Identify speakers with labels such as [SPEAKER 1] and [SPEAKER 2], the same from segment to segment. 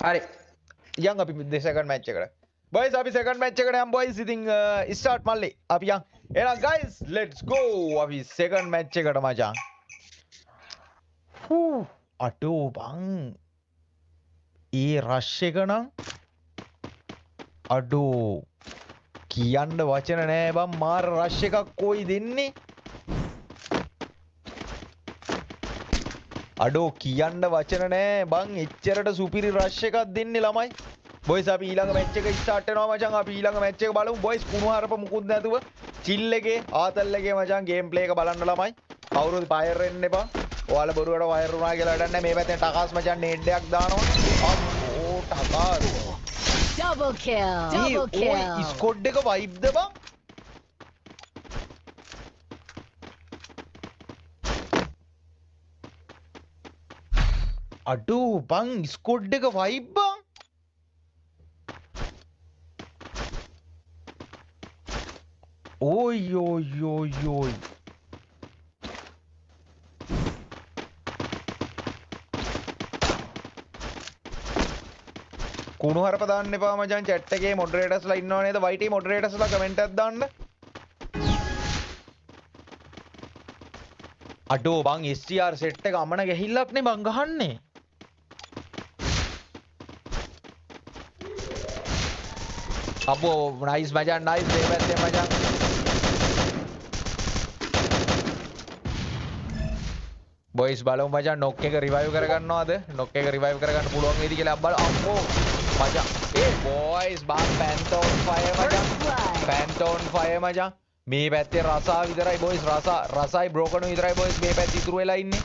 [SPEAKER 1] හරි යන් අපි දෙසකන් මැච් එකට boys අපි සෙකන්ඩ් මැච් එකට යම් boys ඉතින් ස්ටාර්ට් මල්ලි අපි යන් එහෙනම් guys let's go අපි සෙකන්ඩ් මැච් එකට මචං අඩෝ බං ඒ රෂ් එක නම් අඩෝ කියන්න වචන නෑ බං මාර රෂ් එකක් කොයි දෙන්නේ අඩෝ කියන්න වචන නෑ බං එච්චරට සුපිරි රෂ් එකක් දෙන්නේ ළමයි boys අපි ඊළඟ මැච් එක ස්ටාර්ට් වෙනවා මචං අපි ඊළඟ මැච් එක බලමු boys කුණුහරුප මුකුත් නැතුව chill එකේ ආතල් එකේ මචං ගේම් ප්ලේ එක බලන්න ළමයි කවුරුත් ෆයර් වෙන්න එපා ඔයාලා බොරුවට ෆයර් වුණා කියලා වැඩක් නැහැ මේ පැත්තෙන් ටකාස් මචං නේඩ් එකක් දානවා අම්මෝ ටකාස්
[SPEAKER 2] double kill
[SPEAKER 1] ස්කොඩ් එක වයිබ්ද බං අඩෝ බං ස්කොඩ් එක වයිබ් බං Oi, oi, oi, oi. කුණු හරප දාන්න එපා මචං chat එකේ moderatorsලා ඉන්නව නේද? YT moderatorsලා comment එකක් දාන්න. අඩෝ බං STR set එක අමන ගහිල්ලක් නේ බං ගහන්නේ. අබෝ nice මචං nice මේ පැත්තේ මචං. boys බලමු මචං knock එක revive කරගන්නවද knock එක revive කරගන්න පුළුවන් වේද කියලා බලමු අම්මෝ මචං ඒ boys බා panther on fire මචං panther on fire මචං මේ පැත්තේ රසා විතරයි boys රසයි broken විතරයි boys මේ පැත්තේ ඉතුරු වෙලා ඉන්නේ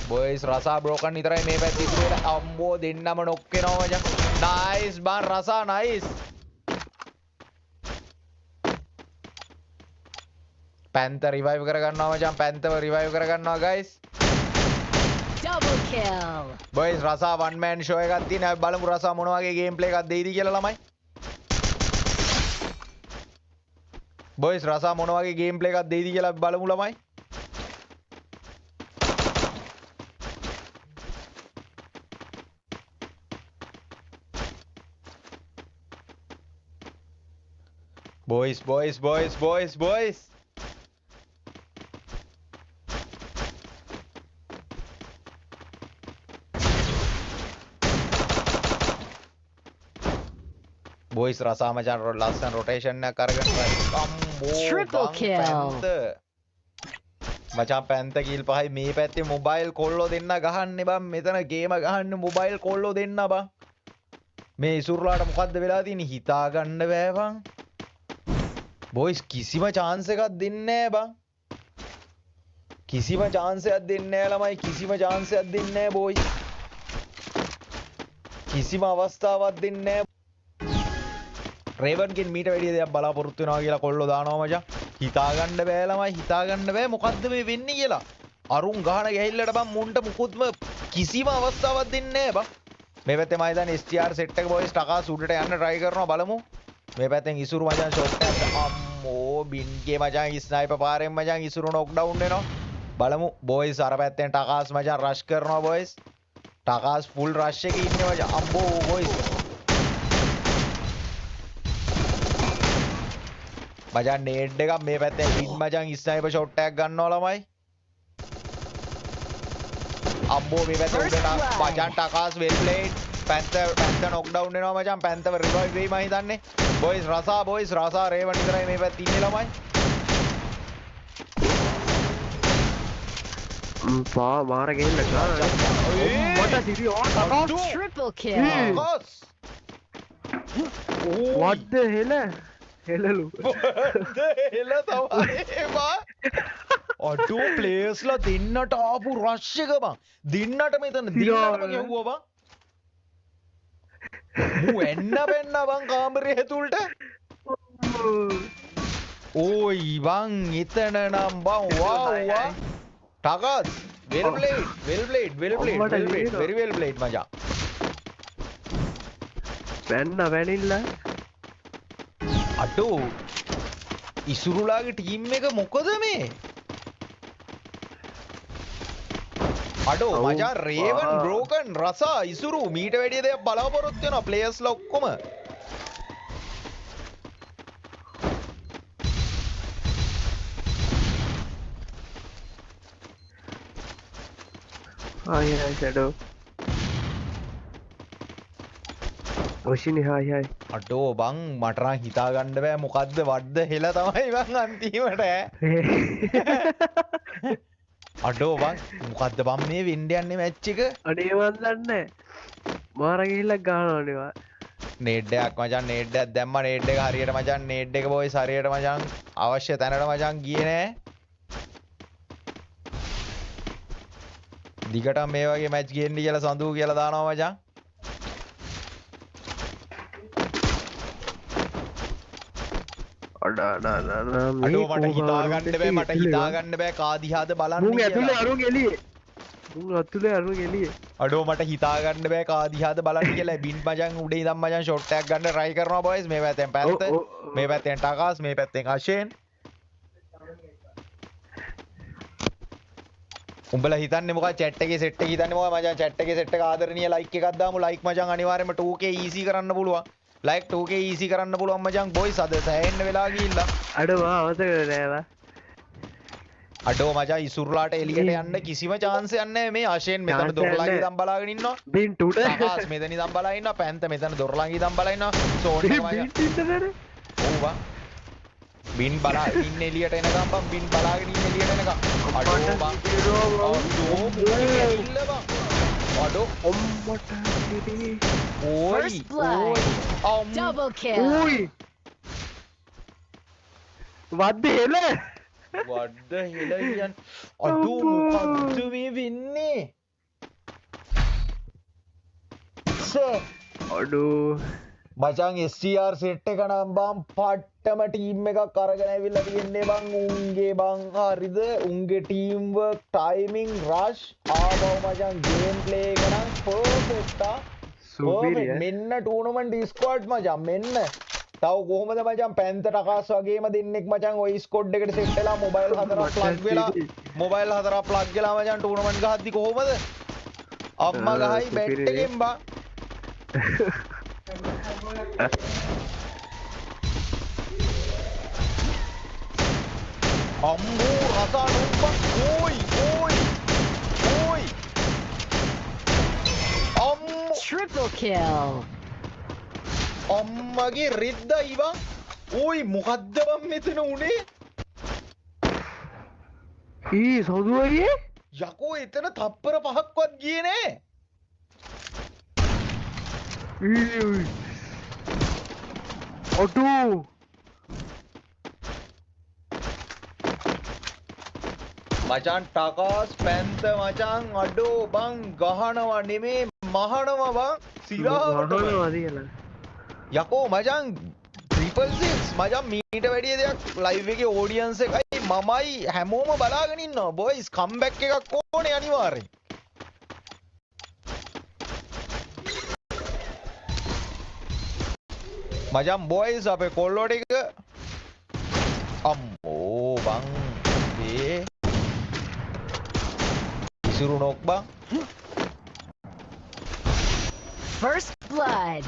[SPEAKER 1] boys රසා broken විතරයි මේ පැත්තේ ඉතුරු වෙලා අම්මෝ දෙන්නම knock වෙනවා මචං nice බා රසා nice Panther revive කරගන්නවා මචං Panther revive කරගන්නවා guys
[SPEAKER 2] double kill
[SPEAKER 1] boys රසා one man show එකක් තියෙනවා අපි බලමු රසා මොන වගේ game play එකක් දෙයිද කියලා ළමයි boys රසා මොන වගේ game play එකක් දෙයිද කියලා අපි බලමු ළමයි boys boys රසා මචං ලස්සන rotation එකක් අරගෙන අම්මෝ
[SPEAKER 2] triple kill
[SPEAKER 1] මචං පැන්ත කිල් පහයි මේ පැත්තේ මොබයිල් කොල්ලෝ දෙන්න ගහන්නේ බං මෙතන ගේම ගහන්නේ මොබයිල් කොල්ලෝ දෙන්න බං මේ ඉසුරුලාට මොකද්ද වෙලා තියෙන්නේ හිතා ගන්න බෑ බං boys කිසිම chance එකක් දෙන්නේ නෑ බං කිසිම chance එකක් දෙන්නේ නෑ ළමයි කිසිම chance එකක් දෙන්නේ නෑ boys කිසිම අවස්ථාවක් දෙන්නේ නෑ රේවන්ගෙන් මීට වැඩිය දෙයක් බලාපොරොත්තු වෙනවා කියලා කොල්ලෝ දානවා මචං හිතාගන්න බෑ ළමයි හිතාගන්න බෑ මොකද්ද මේ වෙන්නේ කියලා අරුන් ගහන ගැහිල්ලට බං මුන්ට මුකුත්ම කිසිම අවස්ථාවක් දෙන්නේ නෑ බං මේ පැත්තේ මම හිතන්නේ STR set එක boys ටකාස් උඩට යන්න try කරනවා බලමු මේ පැත්තෙන් ඉසුරු මචං shot එක අම්මෝ බින්ගේ මචං ස්නයිපර් පාරෙන් මචං ඉසුරු knock down වෙනවා බලමු boys අර පැත්තෙන් ටකාස් මචං rush කරනවා boys ටකාස් full rush එකේ ඉන්නේ මචං අම්බෝ boys මචං නේඩ් එකක් මේ පැත්තේ වින් මචං ස්නයිපර් ෂොට් එකක් ගන්නවා ළමයි අම්බෝ මේ පැත්තේ උඩට මචං ටකාස් වෙල් ප්ලේඩ් පැන්තර් knock down වෙනවා මචං පැන්තර් රිවයිව් වෙයි මම හිතන්නේ boys රසා රේවන් විතරයි මේ පැත්තේ ඉන්නේ ළමයි
[SPEAKER 3] පා මාර ගෙන්න ගා මට සිරි ඕන
[SPEAKER 2] triple kill
[SPEAKER 3] what the hell හෙලලු
[SPEAKER 1] හෙල තමයි බා අඩෝ ප්ලේයර්ස්ලා දෙන්නට ආපු රෂ් එක බං දෙන්නට මෙතන දෙන්නටම ගැහුවා බං මු එන්න වෙන්න බං කාමරේ ඇතුළට ඕයි බං එතන නම් බං වා ටකස් well played very well played මචං
[SPEAKER 3] වැනිල්ලා
[SPEAKER 1] අඩෝ ඉසුරුලාගේ ටීම් එක මොකද මේ අඩෝ
[SPEAKER 3] ඔව්.
[SPEAKER 1] මචං රේවන්
[SPEAKER 3] ආ.
[SPEAKER 1] බ්‍රෝකන් රසා ඉසුරු මීට වැඩිය දෙයක් බලාපොරොත්තු වෙනවා ප්ලේයර්ස්ලා ඔක්කොම
[SPEAKER 3] Hi, hi, Shadow. Oshini, hi, hi.
[SPEAKER 1] අඩෝ බං මට නම් හිතා ගන්න බෑ මොකද්ද වඩද හෙල තමයි බං අන්තිමට අඩෝ බං මොකද්ද බං මේ වෙන්න යන්නේ මැච් එක
[SPEAKER 3] අනේ මන් දන්නේ මාර ගිහිල්ලා ගහනවා අනිවා.
[SPEAKER 1] නේඩ් එකක් මචං නේඩ් එකක් දැම්මා නේඩ් එක හරියට මචං නේඩ් එක බොයිස් හරියට මචං අවශ්‍ය තැනට මචං ගියේ නෑ දිගටම මේ වගේ මැච් ගේන්න කියලා සඳු කියලා දානවා මචං
[SPEAKER 3] අඩ
[SPEAKER 1] අඩෝ මට හිතා ගන්න බෑ මට හිතා ගන්න බෑ කා දිහාද බලන්න
[SPEAKER 3] මුන් ඇතුලේ
[SPEAKER 1] කියලා
[SPEAKER 3] අරුන් එළියේ. මුන් ඇතුලේ අරුන් එළියේ.
[SPEAKER 1] අඩෝ මට හිතා ගන්න බෑ කා දිහාද බලන්න කියලා බින් මචං උඩේ ඉඳන් මචං ෂොට් එකක් ගන්න try කරනවා boys මේ පැත්තෙන් පැත්ත මේ පැත්තෙන් ටකාස් මේ පැත්තෙන් අශේන් උඹලා හිතන්නේ මොකක්ද chat එකේ set එක හිතන්නේ මොකක්ද මචං chat එකේ set එක ආදරණීය like එකක් දාමු like මචං අනිවාර්යයෙන්ම 2k easy කරන්න පුළුවන් like 2k easy කරන්න පුළුවන් මචං boys අද සෑහෙන්න වෙලා ගිහිල්ලා
[SPEAKER 3] අඩ මා අවතක නෑවා.
[SPEAKER 1] අඩෝ මචං ඉසුරුලාට එළියට යන්න කිසිම chance එකක් නැහැ මේ අශේන් මෙතන
[SPEAKER 3] Chance
[SPEAKER 1] දොර ළඟ
[SPEAKER 3] නැහැ.
[SPEAKER 1] ඉඳන් බලාගෙන ඉන්නවා
[SPEAKER 3] බින් ටුට.
[SPEAKER 1] ආකාස් මෙතන ඉඳන් බලාගෙන ඉන්නවා පැන්ත මෙතන දොර ළඟ ඉඳන් බලා ඉන්නවා සෝන් එක මචං
[SPEAKER 3] බින් ඉන්නද?
[SPEAKER 1] ඔව් බං බින් බලා ඉන්න එළියට එනකම් බං බින් බලාගෙන ඉන්න එළියට එනකම් අඩෝ බං අඩෝ ඉල්ල බං අඩෝ
[SPEAKER 3] ඔම්මට කිරි.
[SPEAKER 1] ඕයි
[SPEAKER 2] First blood.
[SPEAKER 1] ඕයි
[SPEAKER 2] Double kill.
[SPEAKER 3] ඌයි. වද්ද හෙල.
[SPEAKER 1] වඩ හෙල කියන් අඩෝ මොකද්ද මේ වෙන්නේ
[SPEAKER 3] අඩෝ.
[SPEAKER 1] මචං SCR සෙට් එක නම් බං පට්ටම ටීම් එකක් අරගෙන ඇවිල්ලා තියෙන්නේ බං උන්ගේ බං හරිද උන්ගේ ටීම් වර්ක් ටයිමින් රෂ් ආවව මචං ගේම් ප්ලේ එක නම් පර්ෆෙක්ට්
[SPEAKER 3] සුපිරිය.
[SPEAKER 1] මෙන්න ටූර්නමන්ට් ස්ක්වොඩ් මචං මෙන්න තව කොහොමද මචං පැන්ත ටකාස් වගේම දෙන්නෙක් මචං ඔය ස්කොඩ් එකට සෙට් වෙලා මොබයිල් හතරක් ප්ලග් වෙලා මොබයිල් හතරක් ප්ලග් වෙලා මචං ටූර්නමන්ට් ගහද්දි කොහොමද අම්මා ගහයි බැට් එකෙන් බං අම්බෝ රසා නුම්බක් ඕයි ඕයි ඕයි අම්මෝ
[SPEAKER 2] Triple kill.
[SPEAKER 1] අම්මගේ රෙද්දා ඉවන් ඕයි මොකද්ද බං මෙතන උනේ
[SPEAKER 3] ඊ සොදුවගේ
[SPEAKER 1] යකෝ එතන තප්පර පහක්වත් ගියේ නෑ
[SPEAKER 3] ඔටු
[SPEAKER 1] මචන් ටකාස් පැන්ත මචන් අඩෝ බං ගහනවා නෙමේ මහනවා බං සිරාවට බං.
[SPEAKER 3] වදලා
[SPEAKER 1] යකෝ මචන් ට්‍රිපල් සික්ස් මචන් මීට වැඩිය දෙයක් ලයිව් එකේ ඕඩියන්ස් එකයි මමයි හැමෝම බලාගෙන ඉන්නවා බොයිස් කම්බැක් එකක් ඕනේ අනිවාර්යෙන් මචන් බොයිස් අපේ කොල්ලෝ ටික අම්මෝ බං ඒ ඉසුරු නොක් බං
[SPEAKER 2] First blood.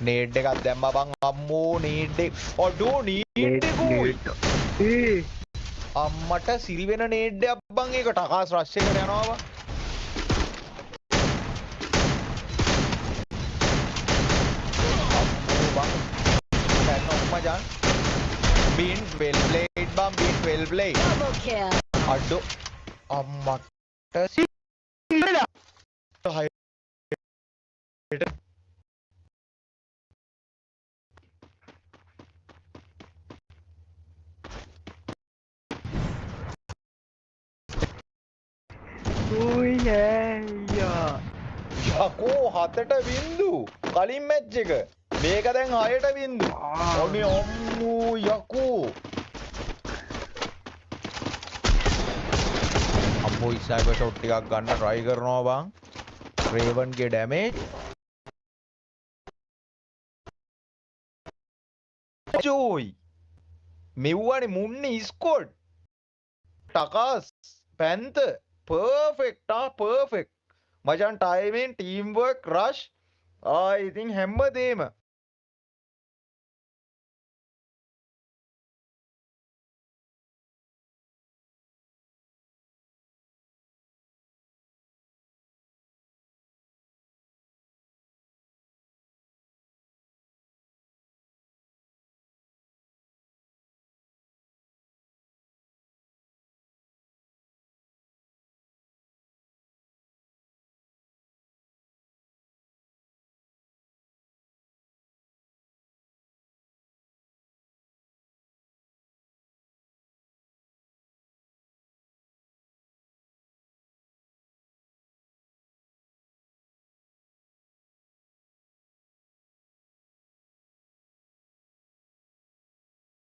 [SPEAKER 1] නේඩ් එකක් දැම්මා බං අම්මෝ නේඩ් එක අඩෝ නේඩ් එකෝයි
[SPEAKER 3] ඒ
[SPEAKER 1] අම්මට සිරි වෙන නේඩ් එකක් බං ඒක ටකාස් රෂ් එකට යනවා බං අම්මෝ බං දැන් මචං බීන් 12 ප්ලේඩ් බං බීන් 12 ප්ලේඩ්
[SPEAKER 2] Double kill.
[SPEAKER 1] අඩෝ අම්මට හයිට
[SPEAKER 3] යා
[SPEAKER 1] යකෝ 7ට බින්දු කලින් මැච් එක මේක දැන් 6ට බින්දු අනේ අම්මෝ යකෝ අම්මෝ ඉස්සයිබර් ෂොට් ටිකක් ගන්න try කරනවා බං රේවන්ගේ ඩැමේජ් ජෝයි මෙව්වනේ මුන්නේ ස්කොඩ් ටකස් පැන්ත පර්ෆෙක්ට් පර්ෆෙක්ට් මචන් ටයිමින් ටීම් වර්ක් රෂ් ඉතින් හැම්ම දේම